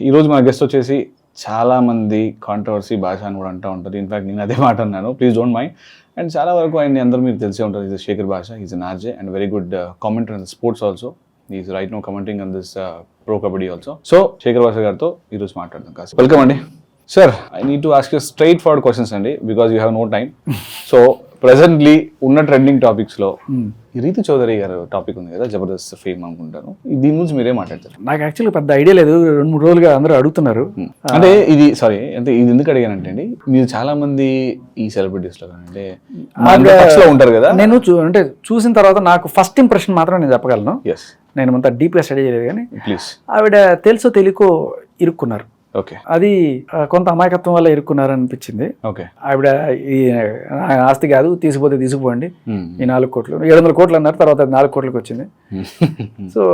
ఈరోజు మన గెస్ట్ వచ్చేసి చాలా మంది కాంట్రవర్సీ భాష అని కూడా అంటూ ఉంటారు. ఇన్ఫాక్ట్ నేను అదే మాట అన్నాను, ప్లీజ్ డోంట్ మైండ్. అండ్ చాలా వరకు ఆయన అందరూ మీకు తెలిసే ఉంటారు. Is Shekhar Bhasha, is an RJ and very good commentator in sports also. Is right now commenting on this pro Kabaddi also. So Shekhar Bhasha గారితో ఈరోజు మాట్లాడదాం కాస్త. వెల్కమ్ అండి sir. I need to ask you straightforward questions అండి, because you have no time. So presently ఉన్న trending topics లో ఈ రీతు చౌదరి గారు టాపిక్ ఉంది కదా, జబర్దస్త్ ఫేమ్ అనుకుంటాను. దీని గురించి మీరే మాట్లాడతారు? నాకు యాక్చువల్లీ పెద్ద ఐడియా లేదు, 2-3 రోజులుగా అందరూ అడుగుతున్నారు. అంటే ఇది సారీ, అంటే ఇది ఎందుకు అడిగానంటే అండి, మీరు చాలా మంది ఈ సెలబ్రిటీస్ లో అంటే ఉంటారు కదా, నేను అంటే చూసిన తర్వాత నాకు ఫస్ట్ ఇంప్రెషన్ మాత్రం నేను చెప్పగలను. నేను అంత డీప్గా స్టడీ చేయలేదు కానీ ప్లీజ్, ఆవిడ తెలుసో తెలియకో ఇరుక్కున్నారు. ఓకే, అది కొంత అమాయకత్వం వల్ల ఇరుక్కున్నారు అనిపించింది. ఓకే, ఆవిడ ఈ ఆస్తి కాదు, తీసుకుపోతే తీసుకుపోండి, ఈ 4 కోట్లు 700 కోట్లు అన్నారు, తర్వాత 4 కోట్లకి వచ్చింది. సో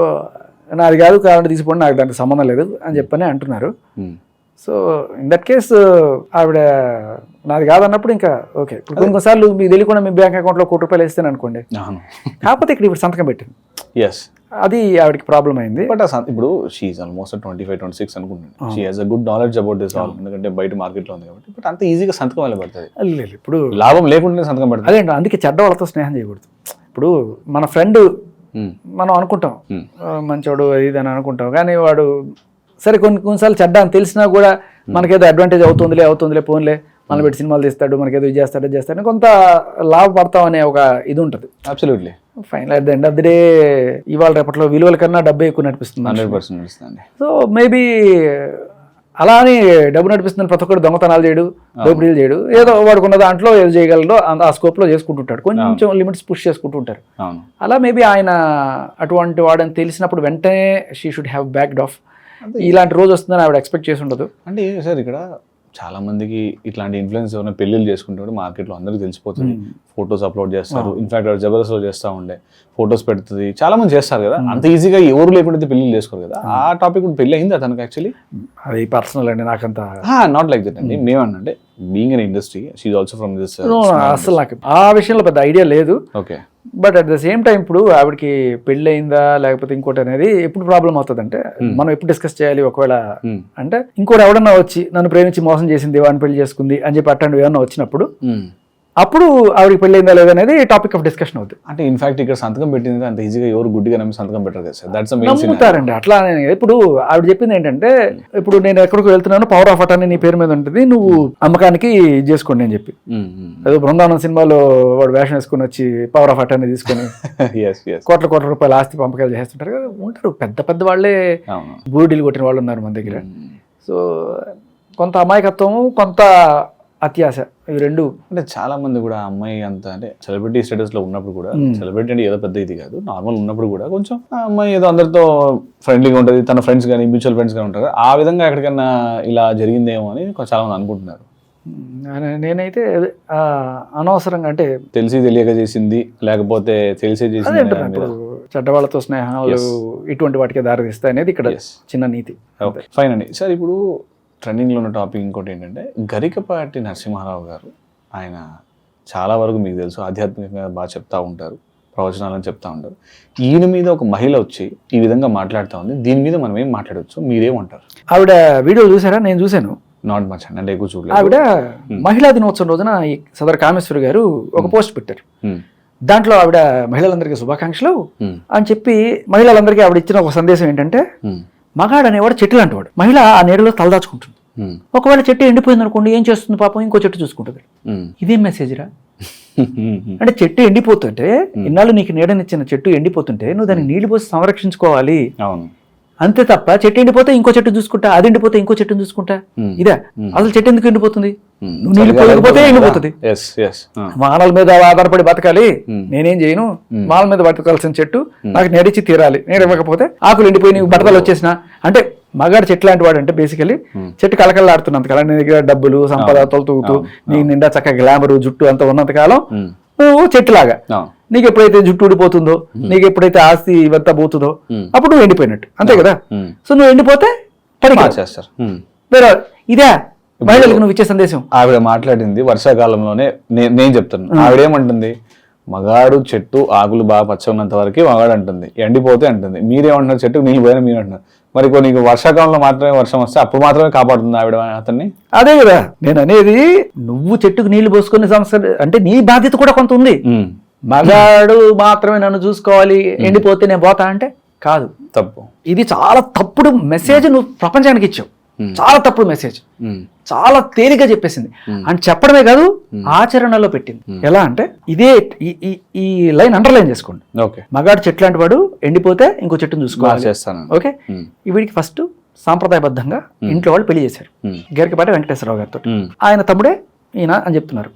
నాది కాదు, కావాలంటే తీసుకోండి, నాకు దానికి సంబంధం లేదు అని చెప్పని అంటున్నారు. సో ఇన్ దట్ కేస్ ఆవిడ నాది కాదన్నప్పుడు ఇంకా ఓకే. ఇప్పుడు కొన్నిసార్లు మీకు తెలియకుండా మీ బ్యాంక్ అకౌంట్లో ₹1 కోటి వేస్తాను అనుకోండి, కాకపోతే ఇక్కడ ఇప్పుడు సంతకం పెట్టింది, అది ఆవిడకి ప్రాబ్లం అయింది. బట్ ఇప్పుడు షీఈ్ ఆల్మోస్ట్ 25-26 అనుకుంటున్నాను. She has a good knowledge about this all, ఎందుకంటే బయట మార్కెట్లో ఉంది కాబట్టి. బట్ అంత ఈజీగా సంతకం వల్ల పడుతుంది? లేదు, ఇప్పుడు లాభం లేకుండానే సంతకం పడుతుంది. అదే, అందుకే చెడ్డ వాళ్ళతో స్నేహం చేయకూడదు. ఇప్పుడు మన ఫ్రెండ్ మనం అనుకుంటాం మంచోడు ఇది అని అనుకుంటాం, కానీ వాడు సరే కొన్నిసార్లు చెడ్డ అని తెలిసినా కూడా మనకేదో అడ్వాంటేజ్ అవుతుందిలే ఫోన్లే, మనం పెట్టి సినిమాలు తీస్తాడు, మనకేదో ఇది చేస్తాడు కొంత లాభపడతాం అనే ఒక ఇది ఉంటుంది. Absolutely. Final at the end of the day ఇవాళ రేపట్లో విలువల కన్నా డబ్బే ఎక్కువ నడిపిస్తుంది. 100% నడుస్తుంది. సో మేబీ అలా అని డబ్బు నడిపిస్తుంది, ప్రతి ఒక్కరు దొంగతనాలు చేయడు, దోపిడీలు చేయడు, ఏదో వాడుకున్న దాంట్లో ఏదో చేయగలడో ఆ స్కోప్లో చేసుకుంటుంటాడు, కొంచెం లిమిట్స్ పుష్ చేసుకుంటుంటారు. అలా మేబీ ఆయన అటువంటి వాడని తెలిసినప్పుడు వెంటనే she should have backed of. ఇలాంటి రోజు వస్తుందని ఆవిడ ఎక్స్పెక్ట్ చేసి ఉండదు. అంటే సార్ ఇక్కడ చాలా మందికి ఇట్లాంటి ఇన్ఫ్లుయెన్స్ ఏమైనా పెళ్ళిళ్ళు చేసుకుంటాడు, మార్కెట్లో అందరికీ తెలిసిపోతుంది, ఫొటోస్ అప్లోడ్ చేస్తారు. ఇన్ఫాక్ట్ జబర్దస్త్ లో చేస్తూ ఉండే ఫొటోస్ పెడుతుంది, చాలా మంది చేస్తారు కదా. అంత ఈజీగా ఎవరు లేకుండా పెళ్ళిళ్ళు చేసుకోరు కదా. ఆ టాపిక్ పెళ్ళి అయింది అతనికి యాక్చువల్లీ? అది పర్సనల్ అండి, నాకంతా నాట్ లైక్ దట్ అండి. మేమన్నంటే being an industry, she also from this. అసలు నాకు ఆ విషయంలో పెద్ద ఐడియా లేదు. Okay, but at the same time ఇప్పుడు ఆవిడకి పెళ్ళి అయిందా లేకపోతే ఇంకోటి అనేది ఎప్పుడు ప్రాబ్లం అవుతుంది అంటే, మనం ఎప్పుడు డిస్కస్ చేయాలి, ఒకవేళ అంటే ఇంకోటి ఎవడన్నా వచ్చి నన్ను ప్రేమించి మోసం చేసింది, వాడిని పెళ్లి చేసుకుంది అని చెప్పి అట్లాంటివి ఏమన్నా వచ్చినప్పుడు అప్పుడు ఆవిడకి పెళ్ళి అయిందా లేదనేది టాపిక్ ఆఫ్ డిస్కషన్ అవుతుంది. అంటే ఇన్ఫాక్ట్ ఇక్కడ సంతకం పెట్టింది అంత ఈజీగా ఎవరు గుడ్డిగా నమ్మి సంతకం పెట్టరు కదా సార్. దట్స్ నమ్ముతారండి అట్లా. ఇప్పుడు ఆవిడ చెప్పింది ఏంటంటే, ఇప్పుడు నేను ఎక్కడికి వెళ్తున్నాను, పవర్ ఆఫ్ అటార్నీ నీ పేరు మీద ఉంటుంది, నువ్వు అమ్మకానికి చేసుకోండి అని చెప్పి. ఏదో బృందావనం సినిమాలో వాడు వేషం వేసుకుని వచ్చి పవర్ ఆఫ్ అటార్నీ తీసుకొని కోట్ల రూపాయల ఆస్తి పంపకాలు చేస్తుంటారు కదా. ఉంటారు పెద్ద వాళ్ళే, బూడిలు కొట్టిన వాళ్ళు ఉన్నారు మన దగ్గర. సో కొంత అమాయకత్వము, కొంత అత్యాశ, ఇవి రెండు. అంటే చాలా మంది కూడా అమ్మాయి అంత అంటే సెలబ్రిటీ స్టేటస్ లో ఉన్నప్పుడు కూడా, సెలబ్రిటీ అంటే ఏదో పెద్ద ఇది కాదు, నార్మల్ ఉన్నప్పుడు కూడా కొంచెం అమ్మాయి ఏదో అందరితో ఫ్రెండ్లీగా ఉంటుంది, తన ఫ్రెండ్స్ కానీ మ్యూచువల్ ఫ్రెండ్స్ కానీ ఉంటారు. ఆ విధంగా ఎక్కడికైనా ఇలా జరిగిందేమో అని చాలా మంది అనుకుంటున్నారు. నేనైతే అనవసరంగా అంటే తెలిసి తెలియక చేసింది, లేకపోతే తెలిసే చేసింది, చెడ్డవాళ్ళతో స్నేహాలు ఇటువంటి వాటికి దారితీస్తాయి అనేది ఇక్కడ చిన్న నీతి. ఓకే, ఫైన్ అండి. సార్ ఇప్పుడు ట్రెండింగ్లో ఉన్న టాపిక్ ఇంకోటి ఏంటంటే, గరికపాటి నరసింహారావు గారు. ఆయన చాలా వరకు మీకు తెలుసు ఆధ్యాత్మికంగా బాగా చెప్తా ఉంటారు, ప్రవచనాలను చెప్తా ఉంటారు. ఈయన మీద ఒక మహిళ వచ్చి ఈ విధంగా మాట్లాడుతూ ఉంది, దీని మీద మనం ఏం మాట్లాడవచ్చు, మీరేమంటారు? ఆవిడ వీడియో చూసారా? నేను చూశాను. నాట్ మచ్ అండి, అంటే ఎక్కువ చూడలేదు. ఆవిడ మహిళా దినోత్సవం రోజున సదర్ కామేశ్వరి గారు ఒక పోస్ట్ పెట్టారు. దాంట్లో ఆవిడ మహిళలందరికీ శుభాకాంక్షలు అని చెప్పి, మహిళలందరికీ ఆవిడ ఇచ్చిన ఒక సందేశం ఏంటంటే, మగాడు అనేవాడు చెట్టు లాంటి వాడు, మహిళ ఆ నీడలో తలదాచుకుంటుంది. ఒకవేళ చెట్టు ఎండిపోయింది అనుకోండి, ఏం చేస్తుంది పాపం, ఇంకో చెట్టు చూసుకుంటుంది. ఇదేం మెసేజ్ రా? అంటే చెట్టు ఎండిపోతుంటే, ఇన్నాళ్ళు నీకు నీడనిచ్చిన చెట్టు ఎండిపోతుంటే నువ్వు దాన్ని నీళ్లు పోసి సంరక్షించుకోవాలి, అంతే తప్ప చెట్టు ఎండిపోతే ఇంకో చెట్టు చూసుకుంటా, అది ఎండిపోతే ఇంకో చెట్టును చూసుకుంటా, ఇదే అసలు చెట్టు ఎందుకు ఎండిపోతుంది? నువ్వు నీళ్ళు పోయకపోతే ఎండిపోతుంది. వానల మీద ఆధారపడి బతకాలి, నేనేం చేయను, వానల మీద బతకాల్సిన చెట్టు నాకు నీడిచ్చి తీరాలి, నీడ ఇవ్వకపోతే ఆకులు ఎండిపోయి నీకు బట్టలు వచ్చేసిన అంటే. మగాడు చెట్టు లాంటి వాడు అంటే బేసికలీ చెట్టు కలకలాడుతున్నంత కాలం, నీ దగ్గర డబ్బులు సంపద తొలుతూగుతూ నీకు నిండా చక్కగా గ్లామరు జుట్టు అంతా ఉన్నంత కాలం నువ్వు చెట్టులాగా. నీకు ఎప్పుడైతే జుట్టు ఊడిపోతుందో, నీకు ఎప్పుడైతే ఆస్తి ఇవంతా పోతుందో, అప్పుడు నువ్వు ఎండిపోయినట్టు, అంతే కదా. సో నువ్వు ఎండిపోతే పడిచేస్తారు. ఇదే మహిళలకు నువ్వు ఇచ్చే సందేశం. ఆవిడ మాట్లాడింది వర్షాకాలంలోనే, నేను చెప్తాను. ఆవిడేమంటుంది, మగాడు చెట్టు ఆకులు బాగా పచ్చ ఉన్నంత వరకు మగాడు అంటుంది, ఎండిపోతే అంటుంది. మీరేమంటున్నారు చెట్టుకు నీళ్ళు పోయినా మీరు అంటున్నారు. మరి కొన్ని వర్షాకాలంలో మాత్రమే వర్షం వస్తే అప్పుడు మాత్రమే కాపాడుతుంది ఆవిడ అతన్ని. అదే కదా నేను అనేది, నువ్వు చెట్టుకు నీళ్లు పోసుకునే సంవత్సరం అంటే నీ బాధ్యత కూడా కొంత ఉంది. మగాడు మాత్రమే నన్ను చూసుకోవాలి, ఎండిపోతే నేను పోతా అంటే కాదు, తప్పు. ఇది చాలా తప్పుడు మెసేజ్ నువ్వు ప్రపంచానికి ఇచ్చావు. చాలా తప్పుడు మెసేజ్, చాలా తేలిగ్గా చెప్పేసింది. అని చెప్పడమే కాదు ఆచరణలో పెట్టింది. ఎలా అంటే ఇదే ఈ లైన్ అండర్లైన్ చేసుకోండి. ఓకే, మగాడు చెట్టు లాంటి వాడు, ఎండిపోతే ఇంకో చెట్టును చూసుకోవాలి. చేస్తాను. ఓకే, వీడికి ఫస్ట్ సాంప్రదాయబద్ధంగా ఇంట్లో వాళ్ళు పెళ్లి చేశారు. గరికపాటి వెంకటేశ్వరరావు గారితో. ఆయన తమ్ముడే ఈయన అని చెప్తున్నారు,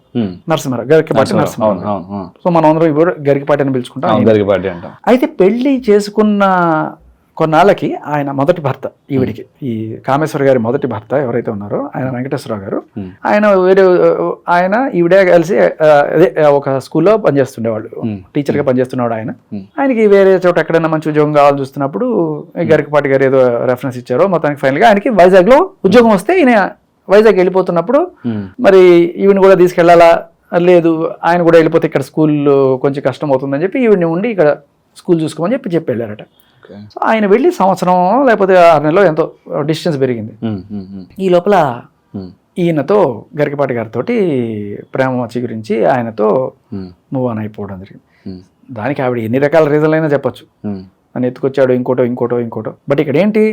నరసింహారావు, గరికపాటి నరసింహారావు. సో మనం అందరం ఇప్పుడు గరికపాటి అని పిలుచుకుంటాం. గరికపాటి అంటాం. అయితే పెళ్లి చేసుకున్న కొన్నాళ్ళకి ఆయన మొదటి భర్త, ఈవిడికి ఈ కామేశ్వర గారి మొదటి భర్త ఎవరైతే ఉన్నారో ఆయన వెంకటేశ్వరరావు గారు, ఆయన ఈవిడే కలిసి అదే ఒక స్కూల్లో పనిచేస్తుండేవాళ్ళు, టీచర్గా పనిచేస్తున్నాడు. ఆయనకి వేరే చోట ఎక్కడైనా మంచి ఉద్యోగం కావాలని చూస్తున్నప్పుడు గరికపాటి గారు ఏదో రెఫరెన్స్ ఇచ్చారో మొత్తానికి ఫైనల్గా ఆయనకి వైజాగ్లో ఉద్యోగం వస్తే ఈయన వైజాగ్ వెళ్ళిపోతున్నప్పుడు మరి ఈవిని కూడా తీసుకెళ్లాలా, లేదు ఆయన కూడా వెళ్ళిపోతే ఇక్కడ స్కూల్ కొంచెం కష్టం అవుతుందని చెప్పి ఈవిని ఉండి ఇక్కడ స్కూల్ చూసుకోమని చెప్పి వెళ్ళారట. సో ఆయన వెళ్ళి సంవత్సరం లేకపోతే 6 నెలలో ఎంతో డిస్టెన్స్ పెరిగింది. ఈ లోపల ఈయనతో గరికపాటి గారితో ప్రేమ మచ్చి గురించి ఆయనతో మూవ్ ఆన్ అయిపోవడం జరిగింది. దానికి ఆవిడ ఎన్ని రకాల రీజన్లు అయినా చెప్పొచ్చు, నన్ను ఎత్తుకొచ్చాడు ఇంకోటో. బట్ ఇక్కడ ఏంటి,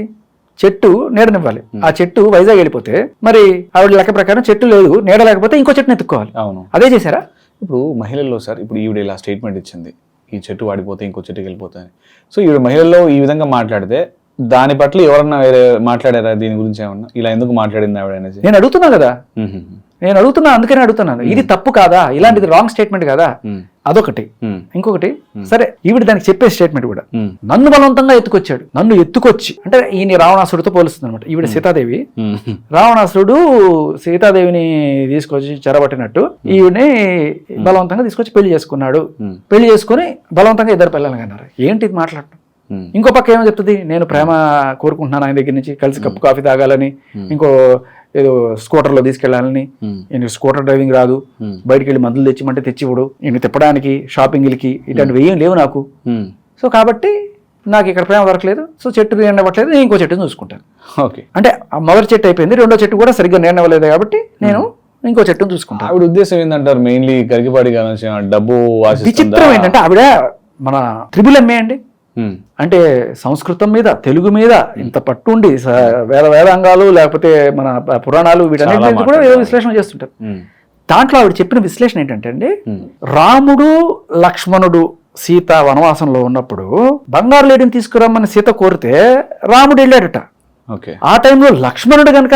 చెట్టు నీడనివ్వాలి. ఆ చెట్టు వైజాగ్ వెళ్ళిపోతే మరి ఆవిడ లెక్క ప్రకారం చెట్టు లేదు, నీడ లేకపోతే ఇంకో చెట్టుని ఎత్తుక్కోవాలి. అవును, అదే చేశారా? ఇప్పుడు మహిళల్లో సార్, ఇప్పుడు ఈవిడ ఇలా స్టేట్మెంట్ ఇచ్చింది, ఈ చెట్టు వాడిపోతే ఇంకో చెట్టుకి వెళ్ళిపోతాయి. సో ఈవిడ మహిళల్లో ఈ విధంగా మాట్లాడితే దాని పట్ల ఎవరన్నా వేరే మాట్లాడారా దీని గురించి ఏమన్నా, ఇలా ఎందుకు మాట్లాడింది ఆవిడ అనేది నేను అడుగుతున్నా కదా, అందుకనే అడుగుతున్నాను. ఇది తప్పు కాదా, ఇలాంటిది రాంగ్ స్టేట్మెంట్ కదా, అదొకటి. ఇంకొకటి, సరే ఈవిడ దానికి చెప్పే స్టేట్మెంట్ కూడా, నన్ను బలవంతంగా ఎత్తుకొచ్చాడు, నన్ను ఎత్తుకొచ్చి అంటే ఈయన రావణాసుడితో పోలుస్తుంది అనమాట. ఈవిడ సీతాదేవి, రావణాసురుడు సీతాదేవిని తీసుకొచ్చి చెరబట్టినట్టు ఈవిడని బలవంతంగా తీసుకొచ్చి పెళ్లి చేసుకున్నాడు. పెళ్లి చేసుకుని బలవంతంగా ఇద్దరు పిల్లలు అన్నారు. ఏంటి ఇది మాట్లాడటం? ఇంకో పక్క ఏమో చెప్తుంది, నేను ప్రేమ కోరుకుంటున్నాను ఆయన దగ్గర నుంచి, కలిసి కప్పు కాఫీ తాగాలని, ఇంకో ఏదో స్కూటర్లో తీసుకెళ్లాలని, నేను స్కూటర్ డ్రైవింగ్ రాదు, బయటికి వెళ్ళి మందులు తెచ్చిమంటే తెచ్చివ్వడు, నేను తిప్పడానికి షాపింగ్లకి ఇట్లాంటివి ఏం లేవు నాకు. సో కాబట్టి నాకు ఇక్కడ ప్రేమ దొరకలేదు, సో చెట్టు నీడనివ్వట్లేదు, నేను ఇంకో చెట్టుని చూసుకుంటాను. ఓకే, అంటే మొదటి చెట్టు అయిపోయింది, రెండో చెట్టు కూడా సరిగ్గా నీడనివ్వలేదు కాబట్టి నేను ఇంకో చెట్టును చూసుకుంటాను. ఆవిడ ఉద్దేశం ఏంటంటారు? మెయిన్లీ గరికపాటి డబ్బు. విచిత్రం ఏంటంటే ఆవిడ మన ట్రిపుల్ ఎంఏ అండి, అంటే సంస్కృతం మీద తెలుగు మీద ఇంత పట్టుండి వేదాంగాలు లేకపోతే మన పురాణాలు వీటన్నిటి కూడా ఏదో విశ్లేషణ చేస్తుంటారు. దాంట్లో ఆవిడ చెప్పిన విశ్లేషణ ఏంటంటే అండి, రాముడు లక్ష్మణుడు సీత వనవాసంలో ఉన్నప్పుడు బంగారు లేడిని తీసుకురమ్మని సీత కోరితే రాముడు వెళ్ళాడట. ఆ టైంలో లక్ష్మణుడు కనుక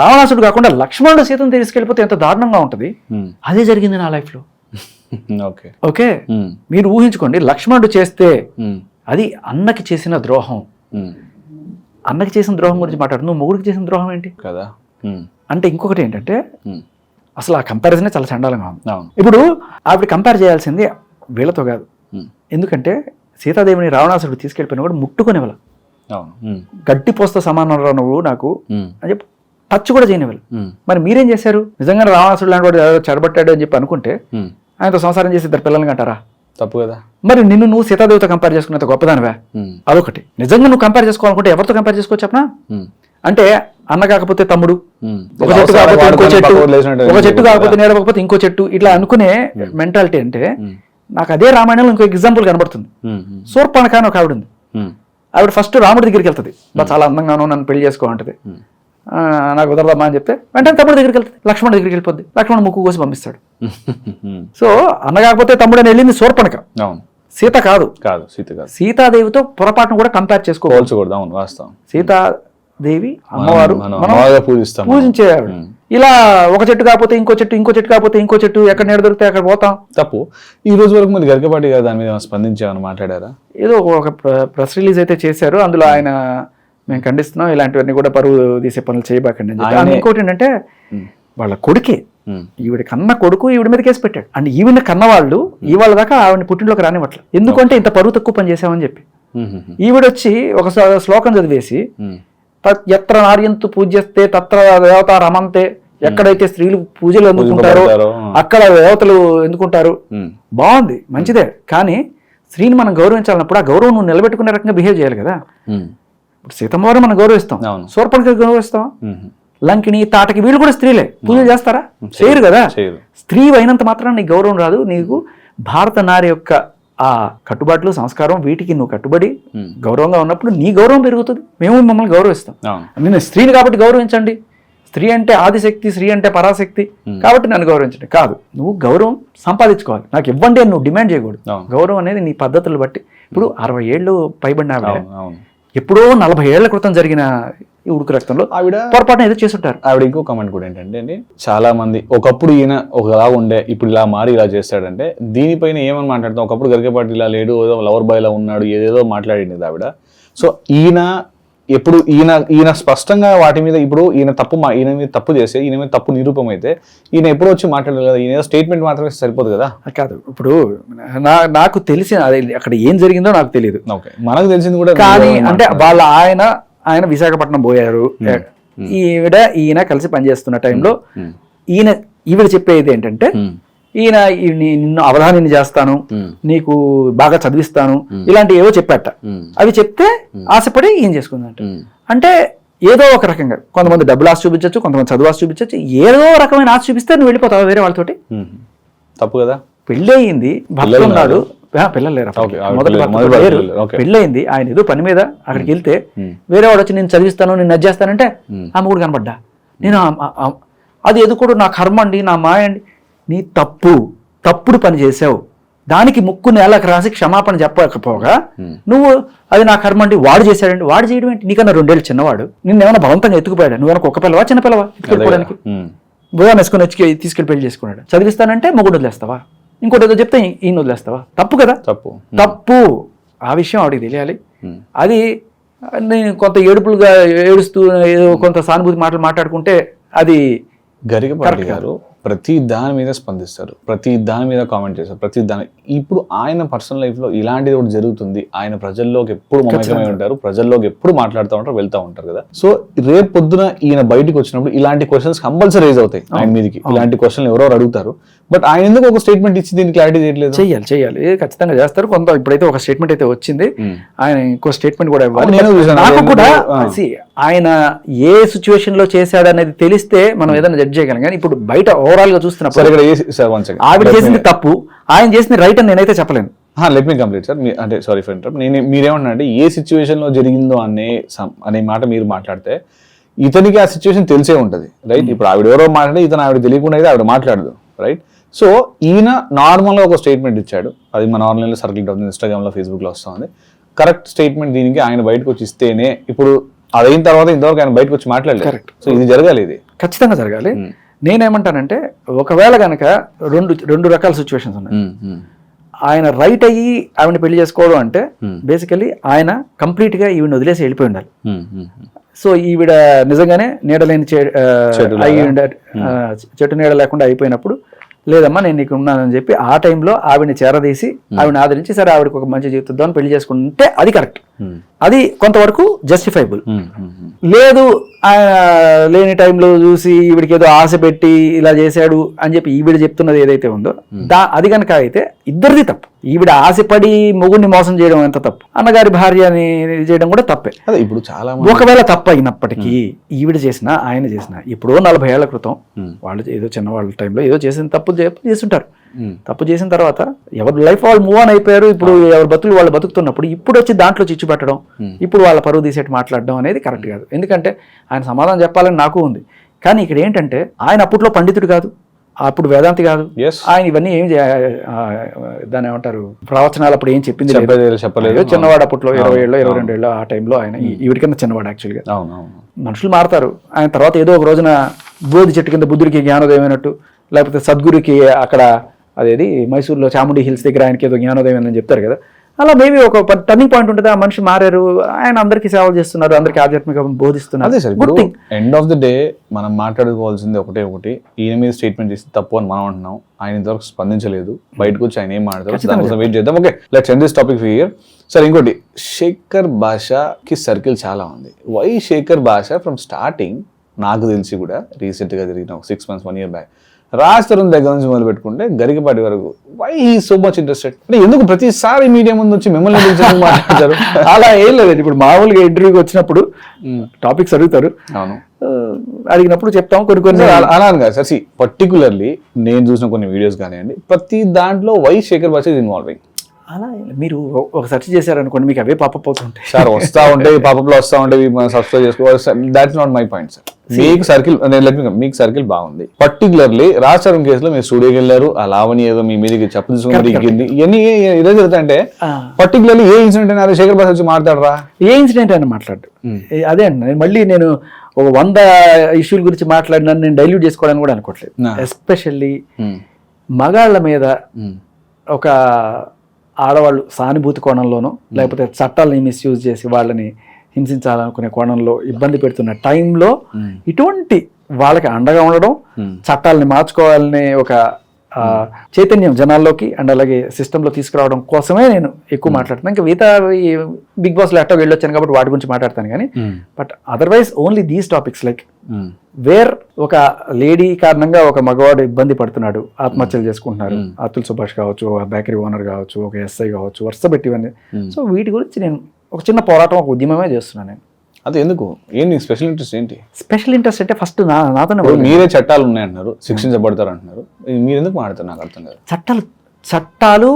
రావణాసుడు కాకుండా లక్ష్మణుడు సీతను తీసుకెళ్ళిపోతే ఎంత దారుణంగా ఉంటది. అదే జరిగింది నా లైఫ్ లో. ఓకే, మీరు ఊహించుకోండి, లక్ష్మణుడు చేస్తే అది అన్నకి చేసిన ద్రోహం. అన్నకి చేసిన ద్రోహం గురించి మాట్లాడు, నువ్వు మొగుడికి చేసిన ద్రోహం ఏంటి కదా. అంటే ఇంకొకటి ఏంటంటే అసలు ఆ కంపారిజనే చాలా చండాలంగా ఉంది. ఇప్పుడు ఆవిడ కంపేర్ చేయాల్సింది వీళ్ళతో కాదు, ఎందుకంటే సీతాదేవిని రావణాసురుడు తీసుకెళ్ళిపోయిన కూడా ముట్టుకునేవాళ్ళ, గడ్డి పోస్తా సమానం రా నువ్వు నాకు అని చెప్పి టచ్ కూడా చేయనివ్వాలి. మరి మీరేం చేశారు? నిజంగా రావణాసురుడు లాంటి వాడు చెడబట్టాడు అని చెప్పి అనుకుంటే ఆయనతో సంసారం చేసి ఇద్దరు పిల్లల్ని కంటారా? తప్పు కదా. మరి నువ్వు సీతాదేవితో కంపేర్ చేసుకున్నంత గొప్పదానివా? అదొకటి. నిజంగా నువ్వు కంపేర్ చేసుకోవాలనుకుంటే ఎవరితో కంపేర్ చేసుకోవచ్చు చెప్పనా? అంటే అన్న కాకపోతే తమ్ముడు, ఒక చెట్టు కాకపోతే ఇంకో చెట్టు, ఒక చెట్టు కాకపోతే నేడకపోతే ఇంకో చెట్టు, ఇట్లా అనుకునే మెంటాలిటీ. అంటే నాకు అదే రామాయణంలో ఇంకో ఎగ్జాంపుల్ కనబడుతుంది. శూర్పణఖ అని ఒక ఆవిడ ఉంది. ఆవిడ ఫస్ట్ రాముడి దగ్గరికి వెళ్తుంది, చాలా అందంగాను నన్ను పెళ్లి చేసుకోమంటది. నాకు కుదరదమ్మా అని చెప్తే వెంటనే తమ్ముడి దగ్గరికి వెళ్తుంది, లక్ష్మణుడి దగ్గరికి వెళ్ళిపోద్ది. లక్ష్మణుడు ముక్కు కోసి పంపిస్తాడు. సో అన్న కాకపోతే తమ్ముడు అని వెళ్ళింది శూర్పణఖ, సీత కాదు. సీతాదేవితో పొరపాటును కూడా కంపేర్ చేసుకోవచ్చు. సీతాదేవి అమ్మవారు పూజించేవాడు. ఇలా ఒక చెట్టు కాకపోతే ఇంకో చెట్టు, ఇంకో చెట్టు కాకపోతే ఇంకో చెట్టు, ఎక్కడ నీడ దొరికితే అక్కడ పోతాం. తప్పు. ఈ రోజు వరకు మరి గరికపాటి గారు దాని మీద స్పందించామని మాట్లాడారా? ఏదో ఒక ప్రెస్ రిలీజ్ అయితే చేశారు, అందులో ఆయన మేము ఖండిస్తున్నాం, ఇలాంటివన్నీ కూడా పరువు తీసే పనులు చేయబాకండి అని చెప్పి. ఇంకోటి ఏంటంటే వాళ్ళ కొడుకే, ఈవిడ కన్న కొడుకు ఈవిడ మీద కేసు పెట్టాడు. అండ్ ఈవిడ కన్నవాళ్ళు ఇవాళ దాకా ఆవిడని పుట్టింట్లోకి రానివ్వట్లేదు. ఎందుకంటే ఇంత పరువు తక్కువ పని చేసామని చెప్పి. ఈవిడొచ్చి ఒక శ్లోకం చదివేసి ఎత్ర నార్యంతు పూజ్యస్తే తత్ర దేవత రమంతే ఎక్కడైతే స్త్రీలు పూజలు అందుకుంటారో అక్కడ దేవతలు ఎందుకుంటారు. బాగుంది, మంచిదే. కానీ స్త్రీని మనం గౌరవించాలన్నప్పుడు ఆ గౌరవం నువ్వు నిలబెట్టుకునే రకంగా బిహేవ్ చేయాలి కదా. ఇప్పుడు సీతమ్మ వారిని మనం గౌరవిస్తాం, శూర్పణఖ గౌరవిస్తాం, లంకిని తాటకి వీళ్ళు కూడా స్త్రీలే. పూజలు చేస్తారా? చేయరు కదా. స్త్రీ అయినంత మాత్రం నీకు గౌరవం రాదు. నీకు భారత నారి యొక్క ఆ కట్టుబాట్లు, సంస్కారం, వీటికి నువ్వు కట్టుబడి గౌరవంగా ఉన్నప్పుడు నీ గౌరవం పెరుగుతుంది. మేము మమ్మల్ని గౌరవిస్తాం. నేను స్త్రీని కాబట్టి గౌరవించండి, స్త్రీ అంటే ఆదిశక్తి, స్త్రీ అంటే పరాశక్తి కాబట్టి నన్ను గౌరవించండి కాదు. నువ్వు గౌరవం సంపాదించుకోవాలి. నాకు ఇవ్వండి అని నువ్వు డిమాండ్ చేయకూడదు. గౌరవం అనేది నీ పద్ధతులు బట్టి. ఇప్పుడు 60 ఏళ్ళు పైబడిన ఆవిడ ఎప్పుడో 40 ఏళ్ల క్రితం జరిగిన ఉడుకు రక్తంలో ఆవిడ పొరపాటున ఏదో చేసుంటారు. ఆవిడ ఇంకో కామెంట్ కూడా ఏంటంటే అండి, చాలా మంది ఒకప్పుడు ఈయన ఒకలా ఉండే ఇప్పుడు ఇలా మారి ఇలా చేస్తాడంటే దీనిపైన ఏమని మాట్లాడతాం. ఒకప్పుడు గరికపాటి ఇలా లేడు, ఏదో లవర్ బాయ్ లా ఉన్నాడు, ఏదేదో మాట్లాడింది ఆవిడ. సో ఎప్పుడు ఈయన స్పష్టంగా వాటి మీద ఇప్పుడు ఈయన మీద తప్పు చేస్తే ఈయన మీద తప్పు నిరూపం అయితే ఈయన ఎప్పుడు వచ్చి మాట్లాడలేదు కదా. ఈయన స్టేట్మెంట్ మాత్రమే సరిపోదు కదా. కాదు, ఇప్పుడు నాకు తెలిసిన అక్కడ ఏం జరిగిందో నాకు తెలియదు. మనకు తెలిసింది కూడా కానీ అంటే వాళ్ళ ఆయన విశాఖపట్నం పోయారు. ఈయన కలిసి పనిచేస్తున్న టైంలో ఈవిడ చెప్పేది ఏంటంటే నిన్ను అవధానిని చేస్తాను, నీకు బాగా చదివిస్తాను, ఇలాంటివి ఏవో చెప్పాట. అవి చెప్తే ఆశపడి ఏం చేసుకుందంట. అంటే ఏదో ఒక రకంగా కొంతమంది డబ్బులు ఆశ చూపించచ్చు, కొంతమంది చదువు ఆశ చూపించచ్చు. ఏదో రకమైన ఆశ చూపిస్తే నువ్వు వెళ్ళిపోతావు వేరే వాళ్ళతోటి. తప్పు కదా. పెళ్ళి అయింది, భర్త ఉన్నాడు, పిల్లలు లేరు, పెళ్ళయింది. ఆయన ఏదో పని మీద అక్కడికి వెళ్తే వేరే వాడు వచ్చి నేను చదివిస్తాను, నేను నచ్చేస్తానంటే ఆ మొగుడు కనపడ్డా. నేను అది ఎదుకోడు నా కర్మ అండి, నా మాయ అండి. నీ తప్పుడు పని చేసావు, దానికి ముక్కు నేలకు రాసి క్షమాపణ చెప్పకపోగా నువ్వు అది నా కర్మ అండి వాడు చేశాడండి. వాడు చేయడం ఏంటి? నీకన్నా 2 ఏళ్ళు చిన్నవాడు, నిన్నేమైనా బలవంతంగా ఎత్తుకుపోయాడు? నువ్వేనా ఒక పిల్లవా చిన్న పిల్లవా ఎత్తుకెళ్ళిపోవడానికి? భుజాన్ని వేసుకొని తీసుకెళ్ళి పెళ్లి చేసుకున్నాడు. చదివిస్తానంటే మొగుడు వదిలేస్తావా? ఇంకోటి ఏదో చెప్తే ఈయన వదిలేస్తావా? తప్పు కదా. తప్పు. ఆ విషయం ఆవిడకి తెలియాలి. అది నేను కొంత ఏడుపులుగా ఏడుస్తూ ఏదో కొంత సానుభూతి మాటలు మాట్లాడుకుంటే అది గరికపాటి గారు ప్రతి దాని మీద స్పందిస్తారు, ప్రతి దాని మీద కామెంట్ చేస్తారు, ప్రతి దాని. ఇప్పుడు ఆయన పర్సనల్ లైఫ్ లో ఇలాంటిది ఒకటి జరుగుతుంది. ఆయన ప్రజల్లోకి ఎప్పుడు మమేకమై ఉంటారు, ప్రజల్లోకి ఎప్పుడు మాట్లాడుతూ ఉంటారు, వెళ్తూ ఉంటారు కదా. సో రేపు పొద్దున ఈయన బయటకు వచ్చినప్పుడు ఇలాంటి క్వశ్చన్స్ కంపల్సరీ రైజ్ అవుతాయి ఆయన మీదకి. ఇలాంటి క్వశ్చన్లు ఎవరో అడుగుతారు. బట్ ఆయన ఎందుకు ఒక స్టేట్మెంట్ ఇచ్చి దీనికి క్లారిటీ చేయట్లేదు? చేయాలి ఖచ్చితంగా చేస్తారు. కొంత ఇప్పుడైతే ఒక స్టేట్మెంట్ అయితే వచ్చింది, ఆయన ఇంకో స్టేట్మెంట్ కూడా ఇవ్వాలి. నాకు కూడా ఆయన ఏ సిచ్యువేషన్ లో చేశాడు అనేది తెలిస్తే మనం ఏదైనా జడ్జ్ చేయగలం. కానీ ఇప్పుడు బయట ఓవరాల్ గా చూస్తున్నప్పుడు ఆవిడ చేసింది తప్పు, ఆయన చేసింది రైట్ అని నేనైతే చెప్పలేను. Let me complete sir. అంటే సారీ ఫర్ ఇంటరప్ట్. మీరేమన్నా అంటే ఏ సిచ్యువేషన్ లో జరిగిందో అనే మాట మీరు మాట్లాడితే ఇతనికి ఆ సిచ్యువేషన్ తెలిసే ఉంటుంది, రైట్? ఇప్పుడు ఆవిడ ఎవరో మాట్లాడితే ఇతను ఆవిడ తెలియకుండా అయితే ఆవిడ మాట్లాడదు, రైట్? సో ఈయన నార్మల్గా ఒక స్టేట్మెంట్ ఇచ్చాడు, అది మన ఆన్లైన్లో సర్కిల్ అవుతుంది, ఇన్స్టాగ్రామ్లో, ఫేస్బుక్లో వస్తుంది. కరెక్ట్ స్టేట్మెంట్ దీనికి ఆయన బయటకు వచ్చి ఇస్తేనే, ఇప్పుడు అదైన తర్వాత ఇంతవరకు ఆయన బయటకు వచ్చి మాట్లాడలేదు. కరెక్ట్. సో ఇది జరగాలి, ఇది ఖచ్చితంగా జరగాలి. నేనేమంటానంటే ఒకవేళ కనుక రెండు రకాల సిచ్యువేషన్స్ ఉన్నాయి. ఆయన రైట్ అయ్యి ఆవిడని పెళ్లి చేసుకోవడం అంటే బేసికలీ ఆయన కంప్లీట్ గా ఈవిడ వదిలేసి వెళ్ళిపోయి ఉండాలి. సో ఈవిడ నిజంగానే నీడలేని చెట్టు నీడ లేకుండా అయిపోయినప్పుడు లేదమ్మా నేను నీకు ఉన్నానని చెప్పి ఆ టైంలో ఆవిడని చేరదీసి ఆవిడని ఆదరించి సరే ఆవిడకి ఒక మంచి జీవితం పెళ్లి చేసుకుంటే అది కరెక్ట్, అది కొంతవరకు జస్టిఫైబుల్. లేదు ఆయన లేని టైంలో చూసి ఈవిడికి ఏదో ఆశ పెట్టి ఇలా చేశాడు అని చెప్పి ఈవిడ చెప్తున్నది ఏదైతే ఉందో అది కనుక అయితే ఇద్దరిది తప్పు. ఈవిడ ఆశపడి మొగుడిని మోసం చేయడం ఎంత తప్పు, అన్నగారి భార్యని చేయడం కూడా తప్పే. ఇప్పుడు చాలా ఒకవేళ తప్పు అయినప్పటికీ ఈవిడ చేసినా ఆయన చేసినా ఎప్పుడో 40 ఏళ్ల క్రితం వాళ్ళు ఏదో చిన్నవాళ్ళ టైంలో ఏదో చేసిన తప్పు చేస్తుంటారు. తప్పు చేసిన తర్వాత ఎవరి లైఫ్ వాళ్ళు మూవ్ ఆన్ అయిపోయారు. ఇప్పుడు ఎవరి బతులు వాళ్ళు బతుకుతున్నప్పుడు ఇప్పుడు వచ్చి దాంట్లో చిచ్చు పెట్టడం, ఇప్పుడు వాళ్ళ పరువు తీసేట్టు మాట్లాడడం అనేది కరెక్ట్ కాదు. ఎందుకంటే ఆయన సమాధానం చెప్పాలని నాకు ఉంది. కానీ ఇక్కడ ఏంటంటే ఆయన అప్పట్లో పండితుడు కాదు, అప్పుడు వేదాంతి కాదు. ఆయన ఇవన్నీ ఏం దాన్ని ఏమంటారు ప్రవచనాలు అప్పుడు ఏం చెప్పింది చెప్పలేదు. చిన్నవాడు అప్పట్లో 20 ఏళ్ళు 22 ఏళ్ళు ఆ టైంలో ఆయన ఈవిడికన్నా చిన్నవాడు యాక్చువల్గా. మనుషులు మారుతారు. ఆయన తర్వాత ఏదో ఒక రోజున బోధి చెట్టు కింద బుద్ధుడికి జ్ఞానోదయం అయినట్టు, లేకపోతే సద్గురికి అక్కడ అదేది మైసూర్లో చాముండి హిల్స్ దగ్గర ఆయనకి ఏదో జ్ఞానోదయం అని చెప్తారు కదా, అలా మేబీ ఒక టర్నింగ్ పాయింట్ ఉంటుంది. ఆ మనిషి మారారు, ఆయన అందరికీ సేవలు చేస్తున్నారు, అందరికీ ఆధ్యాత్మిక బోధిస్తున్నారు. అదే sir, end of the day మనం మాట్లాడుకోవాల్సింది ఒకటి, ఈయన మీద స్టేట్మెంట్ చేస్తే తప్పు అని మనం అంటున్నాం. ఆయన ఇంతవరకు స్పందించలేదు, బయటకు వచ్చి ఆయన ఏం మాట్లాడతారు దానికోసం వెయిట్ చేద్దాం. Okay, let's end this topic here. Sir ఇంకోటి, శేఖర్ భాషకి సర్కిల్ చాలా ఉంది. వై శేఖర్ భాష ఫ్రమ్ స్టార్టింగ్ నాకు తెలిసి కూడా రీసెంట్గా జరిగిన ఒక 6 months 1 year back Raj Tarun దగ్గర నుంచి మొదలు పెట్టుకుంటే గరికపాటి వరకు why he so much interested అంటే ఎందుకు ప్రతిసారి మీడియా ముందు వచ్చి మిమ్మల్ని పిలిచి మాట్లాడతారు? అలా ఏం లేదండి. ఇప్పుడు మామూలుగా ఇంటర్వ్యూకి వచ్చినప్పుడు టాపిక్స్ అడుగుతారు, అవును అడిగినప్పుడు చెప్తాం కొన్ని అలా కాదు సార్. పర్టికులర్లీ నేను చూసిన కొన్ని వీడియోస్ కానివ్వండి, ప్రతి దాంట్లో వై శేఖర్ భాష ఇస్ ఇన్వాల్వింగ్. అలా మీరు ఒక సెర్చ్ చేశారనుకోండి, మీకు అవే పాపప్ అవుతుంటాయి సార్. వస్తూ ఉంటాయి పాపప్లో వస్తూ ఉంటాయి, సబ్స్క్రైబ్ చేసుకోవాలి. That's not my point sir. మీకు సర్కిల్ మీకు సర్కిల్ బాగుంది. పర్టికులర్లీ రాజ్ తరుణ్ కేసులో మీరు స్టూడియోకి వెళ్ళారు, ఆ లావణి ఏదో మీ మీదకి చెప్పు తీసుకుని ఇచ్చింది, ఇవన్నీ ఇదే జరుగుతాయంటే పర్టికులర్లీ ఏ ఇన్సిడెంట్ అయినా శేఖర్ భాష వచ్చి మాట్లాడరా? ఏ ఇన్సిడెంట్ అయినా మాట్లాడు. అదే అండి, మళ్ళీ నేను ఒక 100 ఇష్యూల గురించి మాట్లాడినా నేను డైల్యూట్ చేసుకోవడానికి కూడా అనుకోవట్లేదు. ఎస్పెషల్లీ మగాళ్ళ మీద ఒక ఆడవాళ్ళు సానుభూతి కోణంలోనో లేకపోతే చట్టాలని మిస్యూజ్ చేసి వాళ్ళని హింసించాలనుకునే కోణంలో ఇబ్బంది పెడుతున్న టైంలో ఇటువంటి వాళ్ళకి అండగా ఉండడం, చట్టాలని మార్చుకోవాలనే ఒక చైతన్యం జనాల్లోకి అండ్ అలాగే సిస్టంలో తీసుకురావడం కోసమే నేను ఎక్కువ మాట్లాడుతాను. ఇంకా మిగతా బిగ్ బాస్లో ఎట్టో వెళ్ళొచ్చాను కాబట్టి వాటి గురించి మాట్లాడతాను కానీ, but otherwise only these topics like where ఒక లేడీ కారణంగా ఒక మగవాడు ఇబ్బంది పడుతున్నాడు, ఆత్మహత్యలు చేసుకుంటున్నారు, అతుల్ సుభాష్ కావచ్చు, బేకరీ ఓనర్ కావచ్చు, ఒక ఎస్ఐ కావచ్చు, వరుస పెట్టివన్నీ. సో వీటి గురించి నేను ఒక చిన్న పోరాటం, ఒక ఉద్యమమే చేస్తున్నాను నేను. అది ఎందుకు? ఏంటి స్పెషల్ ఇంట్రెస్ట్? ఏంటి స్పెషల్ ఇంట్రెస్ట్ అంటే ఫస్ట్ నాతోనే మీరే చట్టాలు ఉన్నాయంటున్నారు, శిక్షించబడతారు అంటున్నారు, మీరు ఎందుకు మాట్లాడతారు? నాకు అర్థం కాదు. చట్టాలు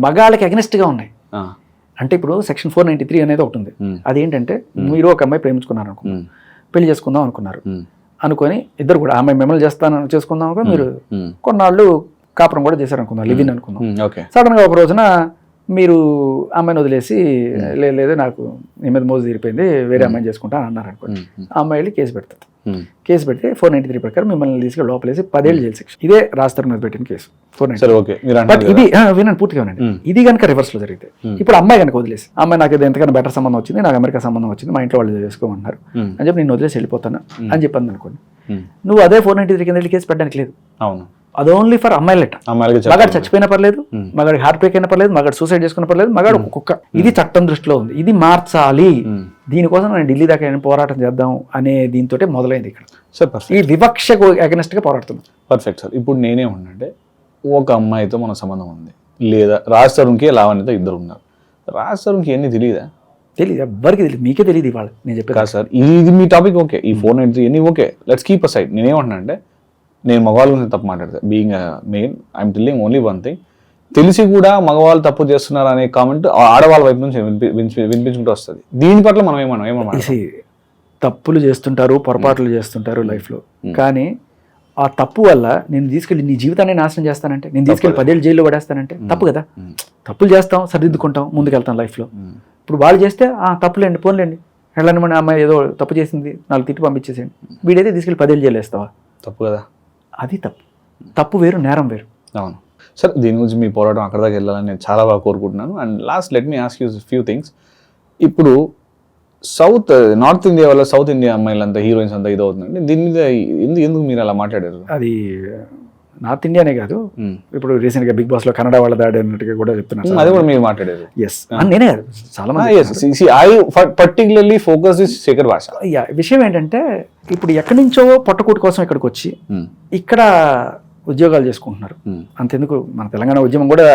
మగాళ్ళకి అగెనిస్ట్గా ఉన్నాయి. అంటే ఇప్పుడు సెక్షన్ 493 అనేది ఒకటి ఉంది. అదేంటంటే మీరు ఒక అమ్మాయి ప్రేమించుకున్నారు అనుకో, పెళ్లి చేసుకుందాం అనుకున్నారు అనుకొని ఇద్దరు కూడా ఆమె మిమ్మల్ని చేసుకుందాం అనుకో, మీరు కొన్నాళ్ళు కాపురం కూడా చేశారు అనుకుందాం, లివిన్ అనుకుందాం. సడన్ గా ఒక రోజున మీరు అమ్మాయిని వదిలేసి లేదు నాకు నీ మీద మోజు తీరిపోయింది, వేరే అమ్మాయిని చేసుకుంటా అని అన్నారు అనుకోండి. ఆ అమ్మాయి వెళ్ళి కేసు పెడుతుంది. కేసు పెడితే 493 ప్రకారం మిమ్మల్ని తీసుకెళ్ళి లోపలేసి 10 ఏళ్ళు జైలు శిక్ష. ఇదే రాజ్ తరుణ్ మీద పెట్టిన కేసు 493. బట్ ఇది వినండి, పూర్తిగా వినండి. ఇది కనుక రివర్స్ లో జరిగితే, ఇప్పుడు అమ్మాయి కనుక వదిలేసి, అమ్మాయి నాకు ఎంతకన్నా బెటర్ సంబంధం వచ్చింది, నాకు అమెరికా సంబంధం వచ్చింది, మా ఇంట్లో వాళ్ళు చేసుకోమన్నారు అని చెప్పి నేను వదిలేసి వెళ్ళిపోతాను అని చెప్పింది అనుకోండి, నువ్వు అదే 493 కింద వెళ్ళి కేసు పెట్టడానికి లేదు. అవును, అది ఓన్లీ ఫర్ అమ్మాయిలట. మగాడు చచ్చిపోయినా పర్లేదు, మగాడు హార్ట్ బ్రేక్ అయినా పర్లేదు, మగాడు సూసైడ్ చేసుకున్న పర్లేదు, మగాడు ఒక కుక్క. ఇది చట్టం దృష్టిలో ఉంది, ఇది మార్చాలి. దీనికోసం నేను ఢిల్లీ దాకా పోరాటం చేద్దాం అనే దీంతో మొదలైంది ఇక్కడ. ఈ వివక్షకు అగెనెస్ట్ గా పోరాడుతున్నాం. Perfect sir. ఇప్పుడు నేనే ఉన్నానంటే ఒక అమ్మాయితో మన సంబంధం ఉంది, లేదా రాజ్ తరుణ్కి లావణ్యతో ఇద్దరు ఉన్నారు. రాజ్ తరుణ్కి ఎన్ని తెలియదా? తెలియదు, ఎవ్వరికి తెలియదు, మీకే తెలియదు. ఇవాళ నేను చెప్పాను కాదు సార్, ఇది మీ టాపిక్ ఓకే, ఈ 493 ఎన్ని okay, let's keep a side. నేనేమంటున్నా అంటే, నేను మగవాళ్ళ గురించి తప్పు మాట్లాడతా, being main I'm telling only one thing. తెలిసి కూడా మగవాళ్ళు తప్పు చేస్తున్నారు అనే కామెంట్ ఆడవాళ్ళ వైపు నుంచి వినిపించుకుంటూ వస్తుంది. దీని పట్ల మనం ఏమన్నా తప్పులు చేస్తుంటారు, పొరపాట్లు చేస్తుంటారు లైఫ్లో, కానీ ఆ తప్పు వల్ల నేను తీసుకెళ్ళి నీ జీవితాన్ని నాశనం చేస్తానంటే, నేను తీసుకెళ్ళి 10 ఏళ్ళు జైల్లో పడేస్తానంటే తప్పు కదా. తప్పులు చేస్తాం, సరిదిద్దుకుంటాం, ముందుకెళ్తాం లైఫ్లో. ఇప్పుడు వాళ్ళు చేస్తే తప్పులేండి, పోన్లేండి, వెళ్ళండి, మన అమ్మాయి ఏదో తప్పు చేసింది, 4 తిట్టి పంపించేసేయండి. వీడైతే తీసుకెళ్ళి 10 ఏళ్ళు జైలు వేస్తావా? తప్పు కదా. అది తప్పు వేరు, నేరం వేరు. అవును సార్, దీని గురించి మీ పోరాటం అక్కడ దాకా వెళ్ళాలని నేను చాలా బాగా కోరుకుంటున్నాను. And last let me ask you few things. ఇప్పుడు నార్త్ ఇండియా వల్ల సౌత్ ఇండియా అమ్మాయిలంతా హీరోయిన్స్ అంతా ఇది అవుతుందండి. దీని మీద ఎందుకు మీరు అలా మాట్లాడారు? అది నార్త్ ఇండియానే కాదు, ఇప్పుడు రీసెంట్ గా బిగ్ బాస్ లో కన్నడ వాళ్ళ దాడి అన్నట్టుగా కూడా చెప్తున్నారు. అది కూడా మీరు మాట్లాడారు. ఎస్, నేనే కాదు, చాలా మంది. I particularly focus this Shekhar భాష. విషయం ఏంటంటే, ఇప్పుడు ఎక్కడి నుంచో పొట్టకూటి కోసం ఇక్కడికి వచ్చి ఇక్కడ ఉద్యోగాలు చేసుకుంటున్నారు. అంతెందుకు, మన తెలంగాణ ఉద్యమం కూడా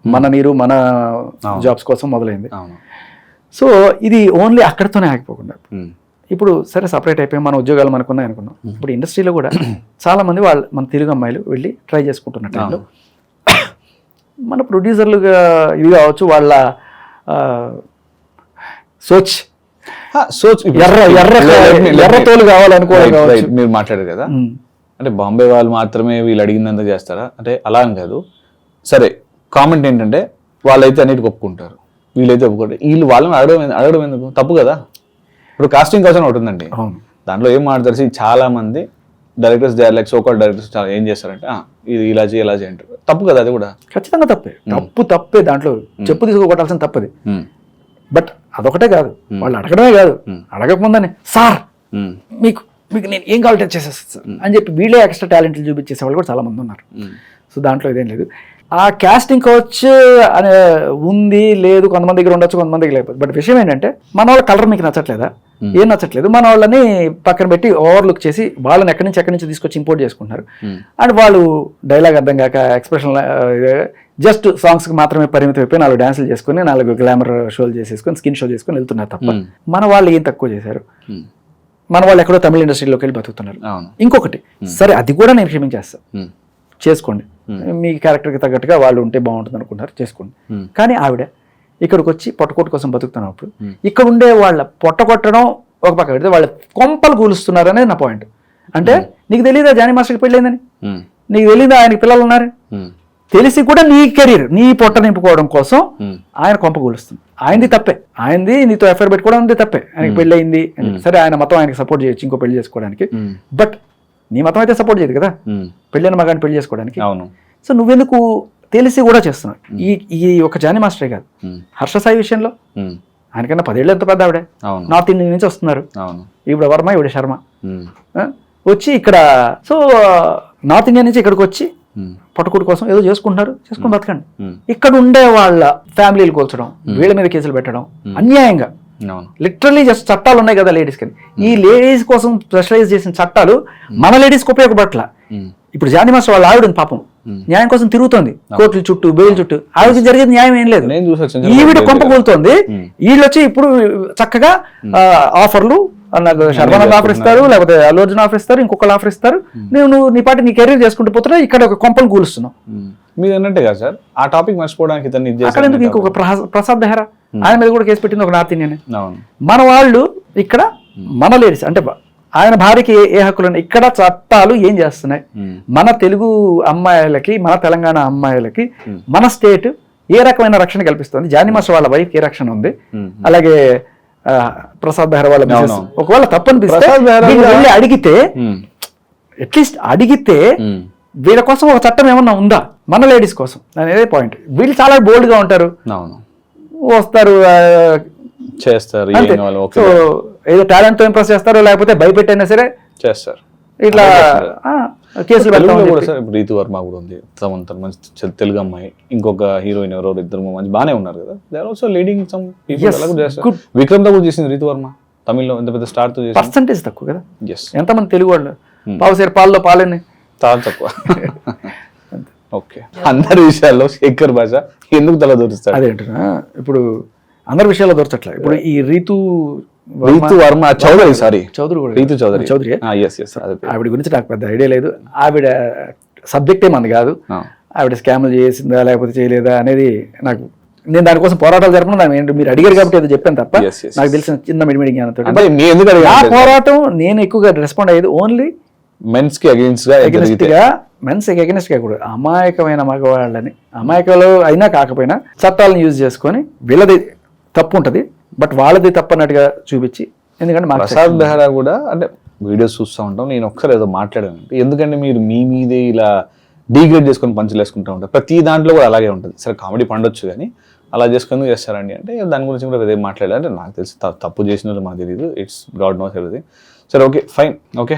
మన నీరు మన జాబ్స్ కోసం మొదలైంది. సో ఇది ఓన్లీ అక్కడితోనే ఆగిపోకుండా ఇప్పుడు సరే సపరేట్ అయిపోయి మన ఉద్యోగాలు మనకున్నాయి అనుకున్నాం. ఇప్పుడు ఇండస్ట్రీలో కూడా చాలా మంది మన తెలుగు అమ్మాయిలు వెళ్ళి ట్రై చేసుకుంటున్న టైంలో మన ప్రొడ్యూసర్లుగా ఇవి కావచ్చు, వాళ్ళ సోచ్ ఎర్ర తోలు కావాలనుకోవడం. మీరు మాట్లాడారు కదా, అంటే బాంబే వాళ్ళు మాత్రమే వీళ్ళు అడిగిందంత చేస్తారా అంటే అలా అని కాదు. సరే, కామెంట్ ఏంటంటే వాళ్ళైతే అన్నిటికి ఒప్పుకుంటారు, వీళ్ళైతే ఒప్పుకుంటారు, వీళ్ళు వాళ్ళని అడగడం ఎందుకు? తప్పు కదా. ఇప్పుడు కాస్టింగ్ కోసం ఒకటి ఉందండి, దాంట్లో ఏం మాట్లాడతారు, చాలా మంది డైరెక్టర్స్ లైక్ సోకాల్ డైరెక్టర్స్ చాలా ఏం చేస్తారంటే ఇది ఇలా చేయి ఇలా చేయంటారు. తప్పు కదా, అది కూడా ఖచ్చితంగా తప్పే. దాంట్లో చెప్పు తీసుకోవటాల్సిన తప్పది. బట్ అదొకటే కాదు, వాళ్ళు అడగడమే కాదు, అడగకముందని సార్ మీకు నేను ఏం కావాలి చేసేస్తా అని చెప్పి వీళ్ళే ఎక్స్ట్రా టాలెంట్లు చూపించేసే వాళ్ళు కూడా చాలా మంది ఉన్నారు. సో దాంట్లో ఇదేం లేదు. ఆ కాస్టింగ్ కోచ్ అనే ఉంది లేదు, కొంతమంది దగ్గర ఉండొచ్చు, కొంతమంది లేకపోతే. బట్ విషయం ఏంటంటే మన వాళ్ళ కలర్ మీకు నచ్చట్లేదా, ఏం నచ్చట్లేదు, మన వాళ్ళని పక్కన పెట్టి ఓవర్లుక్ చేసి వాళ్ళని ఎక్కడి నుంచి తీసుకొచ్చి ఇంపోర్ట్ చేసుకుంటున్నారు. అండ్ వాళ్ళు డైలాగ్ అర్థం కాక ఎక్స్ప్రెషన్ జస్ట్ సాంగ్స్కి మాత్రమే పరిమితం అయిపోయి 4 డాన్సులు చేసుకుని 4 గ్లామర్ షోలు చేసేసుకొని స్కిన్ షో చేసుకుని వెళ్తున్నారు తప్ప మన వాళ్ళు ఏం తక్కువ చేశారు. మన వాళ్ళు ఎక్కడో తమిళ ఇండస్ట్రీలోకి వెళ్ళి బతుకుతున్నారు. ఇంకొకటి సరే అది కూడా నేను క్షమించేస్తాను, చేసుకోండి, మీ క్యారెక్టర్కి తగ్గట్టుగా వాళ్ళు ఉంటే బాగుంటుంది అనుకుంటారు, చేసుకోండి. కానీ ఆవిడ ఇక్కడికి వచ్చి పొట్టకొట్టు కోసం బతుకుతున్నప్పుడు ఇక్కడ ఉండే వాళ్ళ పొట్ట కొట్టడం ఒక పక్క పెడితే వాళ్ళ కొంపలు కూలుస్తున్నారు అనేది నా పాయింట్. అంటే నీకు తెలియదా జానీ మాస్టర్కి పెళ్ళైందని, నీకు తెలియదా ఆయనకి పిల్లలు ఉన్నారు, తెలిసి కూడా నీ కెరీర్ నీ పొట్ట నింపుకోవడం కోసం ఆయన కొంప కూలుస్తుంది. ఆయనది తప్పే, ఆయనది నీతో ఎఫ్ఐఆర్ పెట్టుకోవడం ఉంది తప్పే, ఆయనకి పెళ్ళి అయింది సరే, ఆయన మతం ఆయనకి సపోర్ట్ చేయొచ్చు ఇంకో పెళ్లి చేసుకోవడానికి. బట్ నీ మతం అయితే సపోర్ట్ చేయదు కదా పెళ్ళైన మగాన్ని పెళ్లి చేసుకోవడానికి. సో నువ్వెందుకు తెలిసి కూడా చేస్తున్నావు? ఈ ఒక జానీ మాస్టరే కాదు, హర్ష సాయి విషయంలో ఆయనకన్నా 10 ఏళ్ళు ఎంత పెద్ద ఆవిడే, నార్త్ ఇండియా నుంచి వస్తున్నారు, ఈవిడ వర్మ ఈవిడ శర్మ వచ్చి ఇక్కడ. సో నార్త్ ఇండియా నుంచి ఇక్కడికి వచ్చి పట్టుకుడు కోసం ఏదో చేసుకుంటున్నారు, చేసుకుని బతకండి. ఇక్కడ ఉండే వాళ్ళ ఫ్యామిలీలు కూల్చడం, వీళ్ళ మీద కేసులు పెట్టడం అన్యాయంగా, లిటరల్లీ జస్ట్ చట్టాలు ఉన్నాయి కదా లేడీస్ కి, ఈ లేడీస్ కోసం స్పెషలైజ్ చేసిన చట్టాలు మన లేడీస్కి ఉపయోగపడట్లా. ఇప్పుడు జానీ మాస్టర్ వాళ్ళ ఆవిడ పాపం న్యాయం కోసం తిరుగుతోంది కోర్టుల చుట్టూ బెయిల్ చుట్టూ, ఆవిడకి జరిగేది న్యాయం ఏం లేదు, ఈవిడ కొంప కూలుతోంది. వీళ్ళు వచ్చి ఇప్పుడు చక్కగా ఆఫర్లు నాకు శర్మనంద్ ఆఫర్ ఇస్తారు, లేకపోతే అల్లు అర్జున్ ఆఫర్ ఇస్తారు, ఇంకొకళ్ళు ఆఫర్ ఇస్తారు, నువ్వు నీ పాటి నీ కెరీర్ చేసుకుంటూ పోతున్నా, ఇక్కడ ఒక కొంపలు కూలుస్తున్నావు. మీరు అన్నట్టే కదా సార్, ఆ టాపిక్ మర్చిపోవడానికి అక్కడ ఎందుకు ఇంకొక ప్రసాద్ బెహ్రా ఆయన మీద కూడా కేసు పెట్టింది, ఒక నార్త్ ఇండియన్. మన వాళ్ళు ఇక్కడ మన లేడీస్ అంటే ఆయన భార్యకి ఏ హక్కులు ఉన్నాయి, ఇక్కడ చట్టాలు ఏం చేస్తున్నాయి, మన తెలుగు అమ్మాయిలకి మన తెలంగాణ అమ్మాయిలకి మన స్టేట్ ఏ రకమైన రక్షణ కల్పిస్తుంది, జానీ మాస్టర్ వాళ్ళ వైఫ్ ఏ రక్షణ ఉంది, అలాగే ప్రసాద్ బెహ్రా వాళ్ళ బిజినెస్ ఒకవేళ తప్పనిపిస్తే వెళ్ళి అడిగితే అట్లీస్ట్ అడిగితే వీళ్ళ కోసం ఒక చట్టం ఏమన్నా ఉందా మన లేడీస్ కోసం అనేది పాయింట్. వీళ్ళు చాలా బోల్డ్ గా ఉంటారు, వస్తారు చేస్తారు, సో ఏదో టాలెంట్ తో ఇంప్రెస్ చేస్తారు, లేకపోతే భయపెట్టైనా సరే చేస్తారు, ఇట్లా కేసులు పెడతాం. రీతు వర్మ కూడా ఉంది, మంచి తెలుగు అమ్మాయి, ఇంకొక హీరోయిన్ ఎవరో ఇద్దరు మంచి బాగానే ఉన్నారు కదా, they are also leading some people. Vikram తో కూడా చేసింది రీతు వర్మ, తమిళ్లో ఎంత పెద్ద స్టార్ తో చేసింది. పర్సంటేజ్ తక్కువ కదా, ఎంతమంది తెలుగు వాళ్ళు పావుసేరు పాలలో పాలని చాలా తక్కువ. ఓకే, అందరి విషయాల్లో శేఖర్ భాష ఎందుకు తల దూరుస్తాడు అదేంటున్నా, ఇప్పుడు అందరి విషయాల్లో దొరకట్లేదు. ఇప్పుడు ఈ రీతు వర్మ చౌదరి, సారీ చౌదరి కూడా, రీతు చౌదరి, ఆవిడ గురించి నాకు పెద్ద ఐడియా లేదు. ఆవిడ సబ్జెక్టే మంది కాదు, ఆవిడ స్కామ్లు చేసిందా లేకపోతే చేయలేదా అనేది నాకు, నేను దానికోసం పోరాటాలు జరపను, మీరు అడిగారు కాబట్టి ఏదో చెప్పాను తప్ప నాకు తెలిసిన చిన్న మిడిమిడి జ్ఞానంతో. ఆ పోరాటం నేను ఎక్కువగా రెస్పాండ్ అయ్యేది ఓన్లీ మెన్స్ కి అగెన్స్ట్ గా, మెన్స్ అగెన్స్ట్ గా కూడా అమాయకమైన మగవాళ్ళని, అమాయకులు అయినా కాకపోయినా చట్టాలను యూజ్ చేసుకొని వీళ్ళది తప్పు ఉంటుంది బట్ వాళ్ళది తప్పన్నట్టుగా చూపించి. ఎందుకంటే ప్రసాద్ బెహ్రా కూడా అంటే వీడియోస్ చూస్తూ ఉంటాం, నేను ఒకసారి ఏదో మాట్లాడాను, ఎందుకంటే మీరు మీ మీదే ఇలా డీగ్రేడ్ చేసుకొని పంచులు వేసుకుంటూ ఉంటారు, ప్రతి దాంట్లో కూడా అలాగే ఉంటుంది. సరే కామెడీ పండొచ్చు కానీ అలా చేసుకొని చేస్తారండి అంటే దాని గురించి కూడా ఏదో మాట్లాడారు. అంటే నాకు తెలిసి తప్పు చేసిన మాకు తెలియదు, ఇట్స్ గాడ్ నోస్ ఎవ్రీథింగ్. సరే ఓకే ఫైన్, ఓకే